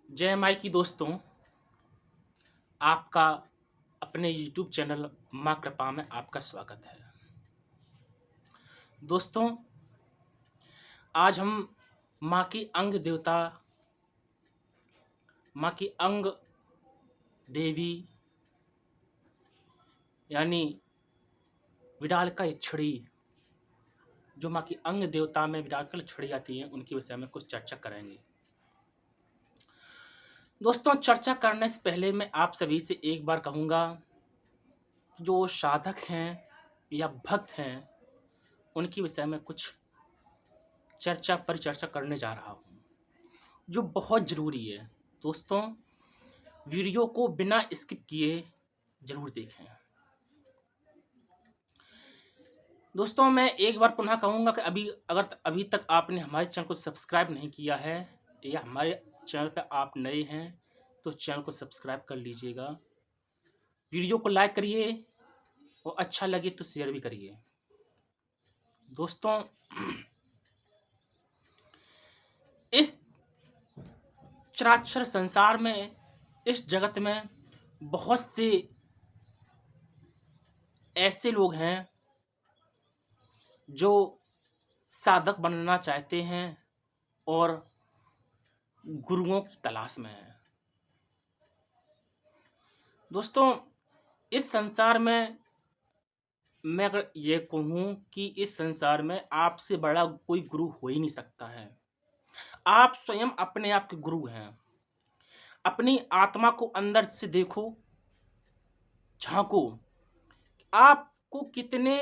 जय माई की दोस्तों, आपका अपने YouTube चैनल माँ कृपा में आपका स्वागत है। दोस्तों, आज हम माँ की अंग देवता, माँ की अंग देवी यानी विडालका यक्षिणी, जो माँ की अंग देवता में विडालका यक्षिणी आती है, उनके विषय में कुछ चर्चा करेंगे। दोस्तों, चर्चा करने से पहले मैं आप सभी से एक बार कहूँगा, जो साधक हैं या भक्त हैं, उनके विषय में कुछ परिचर्चा करने जा रहा हूँ, जो बहुत ज़रूरी है। दोस्तों, वीडियो को बिना स्किप किए ज़रूर देखें। दोस्तों, मैं एक बार पुनः कहूँगा कि अभी तक आपने हमारे चैनल को सब्सक्राइब नहीं किया है या हमारे चैनल पर आप नए हैं, तो चैनल को सब्सक्राइब कर लीजिएगा। वीडियो को लाइक करिए और अच्छा लगे तो शेयर भी करिए। दोस्तों, इस चराचर संसार में, इस जगत में बहुत से ऐसे लोग हैं जो साधक बनना चाहते हैं और गुरुओं की तलाश में हैं। दोस्तों, इस संसार में मैं अगर ये कहूँ कि इस संसार में आपसे बड़ा कोई गुरु हो ही नहीं सकता है। आप स्वयं अपने आप के गुरु हैं। अपनी आत्मा को अंदर से देखो, झांको, आपको कितने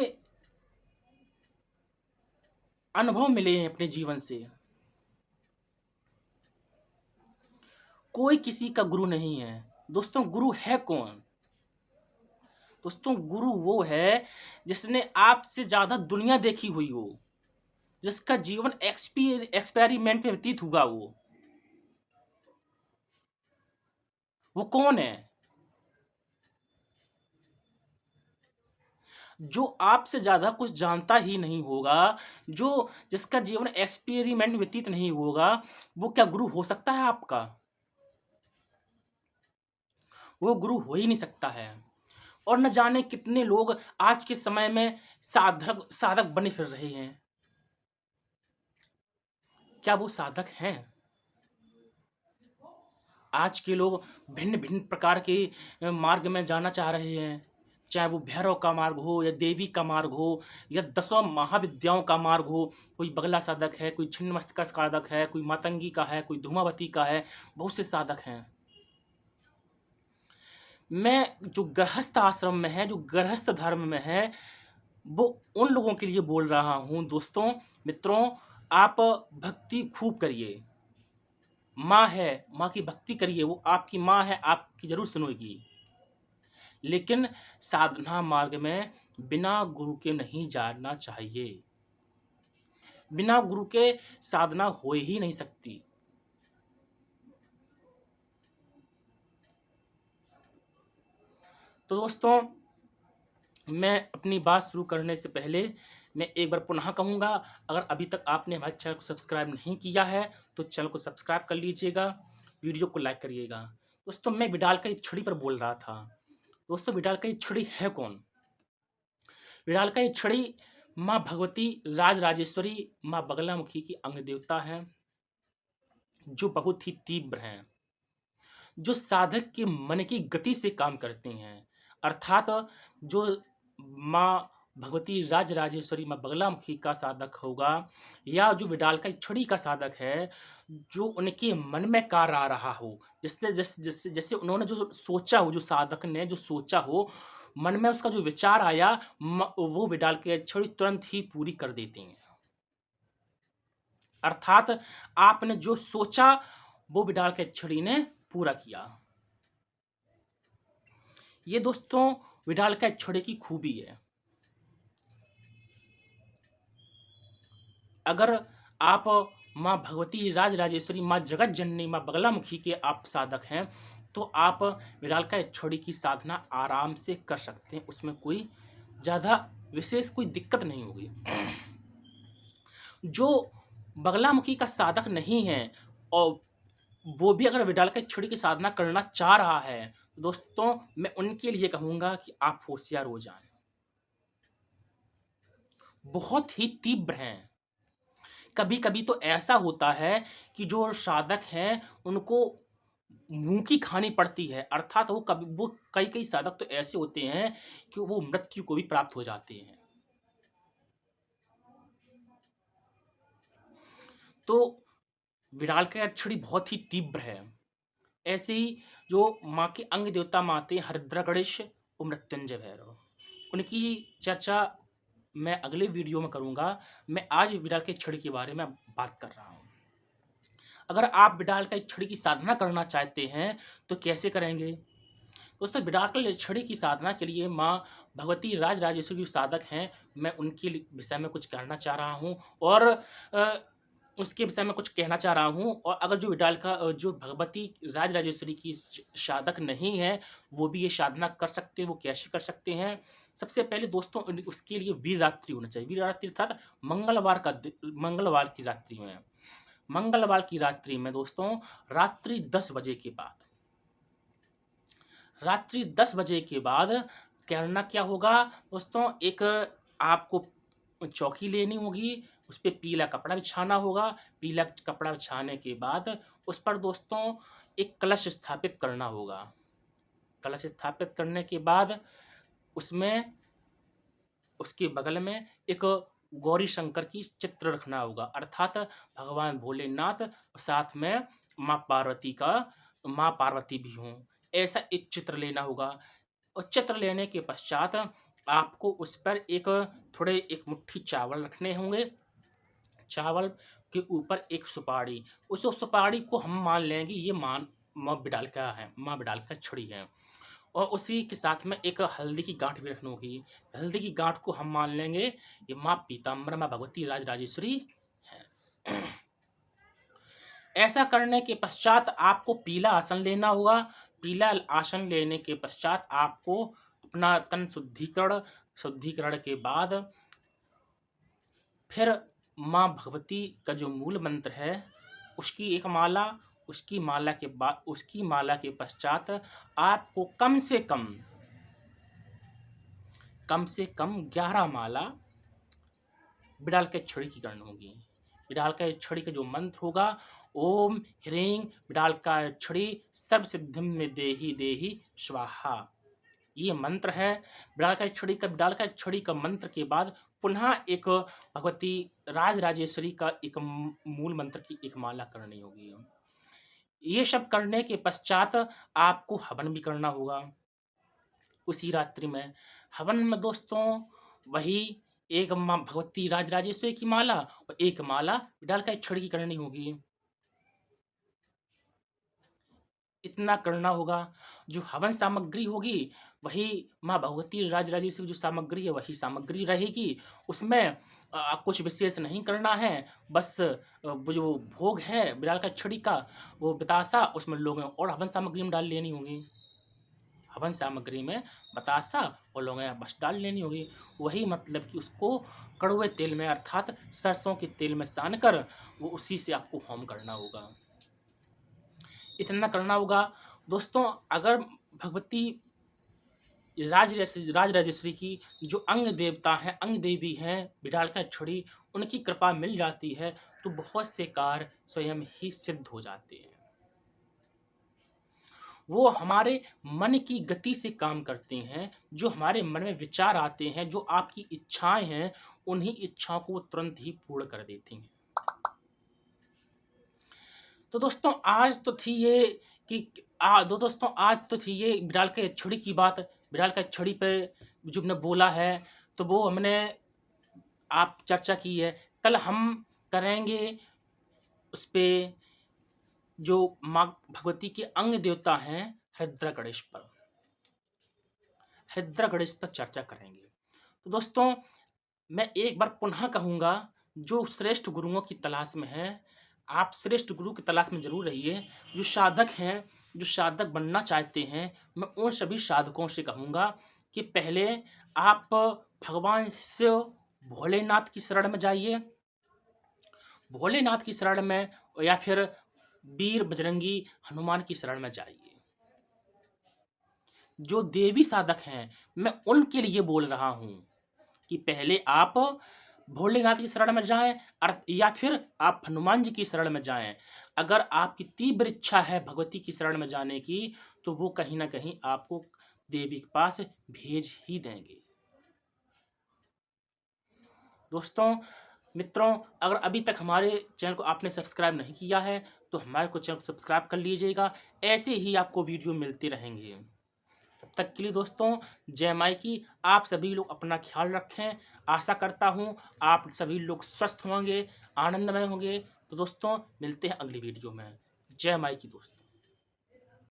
अनुभव मिले हैं अपने जीवन से। कोई किसी का गुरु नहीं है। दोस्तों, गुरु है कौन? दोस्तों, गुरु वो है जिसने आपसे ज्यादा दुनिया देखी हुई हो, जिसका जीवन एक्सपेरिमेंट में व्यतीत हुआ हो। वो कौन है? जो आपसे ज्यादा कुछ जानता ही नहीं होगा, जो जिसका जीवन एक्सपेरिमेंट में व्यतीत नहीं होगा, वो क्या गुरु हो सकता है आपका? वो गुरु हो ही नहीं सकता है। और न जाने कितने लोग आज के समय में साधक साधक बने फिर रहे हैं। क्या वो साधक हैं? आज के लोग भिन्न भिन्न प्रकार के मार्ग में जाना चाह रहे हैं, चाहे वो भैरव का मार्ग हो या देवी का मार्ग हो या दसों महाविद्याओं का मार्ग हो। कोई बगला साधक है, कोई छिन्नमस्तिका साधक है, कोई मातंगी का है, कोई धूमावती का है। बहुत से साधक हैं। मैं जो गृहस्थ आश्रम में है, जो गृहस्थ धर्म में है, वो उन लोगों के लिए बोल रहा हूँ। दोस्तों, मित्रों, आप भक्ति खूब करिए। माँ है, माँ की भक्ति करिए, वो आपकी माँ है, आपकी जरूर सुनेगी। लेकिन साधना मार्ग में बिना गुरु के नहीं जाना चाहिए। बिना गुरु के साधना हो ही नहीं सकती। तो दोस्तों, मैं अपनी बात शुरू करने से पहले मैं एक बार पुनः कहूँगा, अगर अभी तक आपने हमारे चैनल को सब्सक्राइब नहीं किया है तो चैनल को सब्सक्राइब कर लीजिएगा, वीडियो को लाइक करिएगा। दोस्तों, मैं विडालका यक्षिणी पर बोल रहा था। दोस्तों, विडालका यक्षिणी है कौन? विडालका यक्षिणी माँ भगवती राज राजेश्वरी, माँ बगलामुखी की अंग देवता हैं, जो बहुत ही तीव्र हैं, जो साधक के मन की गति से काम करते हैं। अर्थात जो माँ भगवती राज राजेश्वरी माँ बगलामुखी का साधक होगा या जो विडालका यक्षिणी का साधक है, जो उनके मन में कार्य आ रहा हो, जिसने जैसे उन्होंने जो सोचा हो, जो साधक ने जो सोचा हो, मन में उसका जो विचार आया, वो विडालका यक्षिणी तुरंत ही पूरी कर देते हैं। अर्थात आपने जो सोचा वो विडालका यक्षिणी ने पूरा किया। ये दोस्तों विडालका यक्षिणी की खूबी है। अगर आप माँ भगवती राज राजेश्वरी, माँ जगत जननी, माँ बगलामुखी के आप साधक हैं, तो आप विडालका यक्षिणी की साधना आराम से कर सकते हैं। उसमें कोई ज़्यादा विशेष कोई दिक्कत नहीं होगी। जो बगलामुखी का साधक नहीं है और वो भी अगर विडालकेश्वरी की साधना करना चाह रहा है, तो दोस्तों मैं उनके लिए कहूँगा कि आप होशियार हो जाएँ। बहुत ही तीव्र हैं। कभी-कभी तो ऐसा होता है कि जो साधक हैं, उनको मुँह की खानी पड़ती है, अर्थात वो कई-कई साधक तो ऐसे होते हैं कि वो मृत्यु को भी प्राप्त हो जाते हैं। तो विडालकेश्वरी बहुत ही तीव्र है। ऐसे ही जो माँ के अंग देवता माँ आते हैं, हरिद्रा गणेश और मृत्युंजय भैरव, उनकी चर्चा मैं अगले वीडियो में करूँगा। मैं आज विडालकेश्वरी के बारे में बात कर रहा हूँ। अगर आप विडालकेश्वरी की साधना करना चाहते हैं, तो कैसे करेंगे? दोस्तों, विडालकेश्वरी की साधना के लिए माँ भगवती राजराजेश्वरी जो साधक हैं, मैं उनके विषय में कुछ कहना चाह रहा हूँ और उसके विषय में कुछ कहना चाह रहा हूँ। और अगर जो भगवती राजराजेश्वरी की साधक नहीं है, वो भी ये साधना कर सकते हैं। वो कैसे कर सकते हैं? सबसे पहले दोस्तों उसके लिए वीर रात्रि होना चाहिए। वीर रात्रि अर्थात मंगलवार की रात्रि में, मंगलवार की रात्रि में दोस्तों, रात्रि 10 बजे के बाद, रात्रि 10 बजे के बाद करना क्या होगा दोस्तों? एक आपको चौकी लेनी होगी, उस पे पीला कपड़ा बिछाना होगा। पीला कपड़ा बिछाने के बाद उस पर दोस्तों एक कलश स्थापित करना होगा। कलश स्थापित करने के बाद उसमें उसके बगल में एक गौरी शंकर की चित्र रखना होगा, अर्थात भगवान भोलेनाथ, साथ में माँ पार्वती भी हों, ऐसा एक चित्र लेना होगा। और चित्र लेने के पश्चात आपको उस पर एक मुट्ठी चावल रखने होंगे। चावल के ऊपर एक सुपारी, उस सुपारी को हम मान लेंगे ये माँ बिडाल का छड़ी है। और उसी के साथ में एक हल्दी की गांठ भी रखनी होगी। हल्दी की गांठ को हम मान लेंगे ये माँ पीताम्बर, माँ भगवती राजराजेश्वरी है। ऐसा करने के पश्चात आपको पीला आसन लेना होगा। पीला आसन लेने के पश्चात आपको अपना तन शुद्धिकरण के बाद फिर माँ भगवती का जो मूल मंत्र है उसकी एक माला, उसकी माला के पश्चात आपको कम से कम 11 माला विडालकेश्वरी की करनी होगी। विडालकेश्वरी का जो मंत्र होगा, ओम ह्रीं विडालकेश्वरी सर्वसिद्धिं मे देहि देहि स्वाहा, ये मंत्र है। विडालकेश्वरी का मंत्र के बाद पुनः एक भगवती राजराजेश्वरी का एक मूल मंत्र की एक माला करनी होगी। ये सब करने के पश्चात आपको हवन भी करना होगा उसी रात्रि में। हवन में दोस्तों वही एक माँ भगवती राजराजेश्वरी की माला और एक माला विडालकेश्वरी की करनी होगी। इतना करना होगा। जो हवन सामग्री होगी वही माँ भगवती राजराजेश्वरी की जो सामग्री है वही सामग्री रहेगी। उसमें कुछ विशेष नहीं करना है। बस वो जो भोग है विडालकेश्वरी का, वो बतासा उसमें लोग और हवन सामग्री में डाल लेनी होगी। हवन सामग्री में बतासा और लौंगिया बस डाल लेनी होगी। वही मतलब कि उसको कड़वे तेल में अर्थात सरसों के तेल में सान कर वो उसी से आपको होम करना होगा। इतना करना होगा दोस्तों। अगर भगवती राजराजेश्वरी की जो अंग देवता हैं, अंग देवी हैं विडालकेश्वरी, उनकी कृपा मिल जाती है तो बहुत से कार्य स्वयं ही सिद्ध हो जाते हैं। वो हमारे मन की गति से काम करते हैं। जो हमारे मन में विचार आते हैं, जो आपकी इच्छाएं हैं, उन्हीं इच्छाओं को वो तुरंत ही पूर्ण कर देती हैं। तो दोस्तों आज तो थी ये विडालकेश्वरी की बात। विडालकेश्वरी पे जो हमने बोला है तो वो हमने आप चर्चा की है। कल हम करेंगे उस पे जो माँ भगवती के अंग देवता हैं हरिद्रा गणेश पर, चर्चा करेंगे। तो दोस्तों मैं एक बार पुनः कहूँगा, जो श्रेष्ठ गुरुओं की तलाश में है, आप श्रेष्ठ गुरु की तलाश में ज़रूर रहिए। जो साधक हैं, जो साधक बनना चाहते हैं, मैं उन सभी साधकों से कहूँगा कि पहले आप भगवान शिव भोलेनाथ की शरण में जाइए। भोलेनाथ की शरण में या फिर वीर बजरंगी हनुमान की शरण में जाइए। जो देवी साधक हैं, मैं उनके लिए बोल रहा हूँ कि पहले आप भोलेनाथ की शरण में जाएं या फिर आप हनुमान जी की शरण में जाएं। अगर आपकी तीव्र इच्छा है भगवती की शरण में जाने की, तो वो कहीं ना कहीं आपको देवी के पास भेज ही देंगे। दोस्तों, मित्रों, अगर अभी तक हमारे चैनल को आपने सब्सक्राइब नहीं किया है तो हमारे को चैनल को सब्सक्राइब कर लीजिएगा। ऐसे ही आपको वीडियो मिलते रहेंगे। तब तक के लिए दोस्तों, जय माई की। आप सभी लोग अपना ख्याल रखें। आशा करता हूँ आप सभी लोग स्वस्थ होंगे, आनंदमय होंगे। तो दोस्तों, मिलते हैं अगली वीडियो में। जय माई की दोस्तों।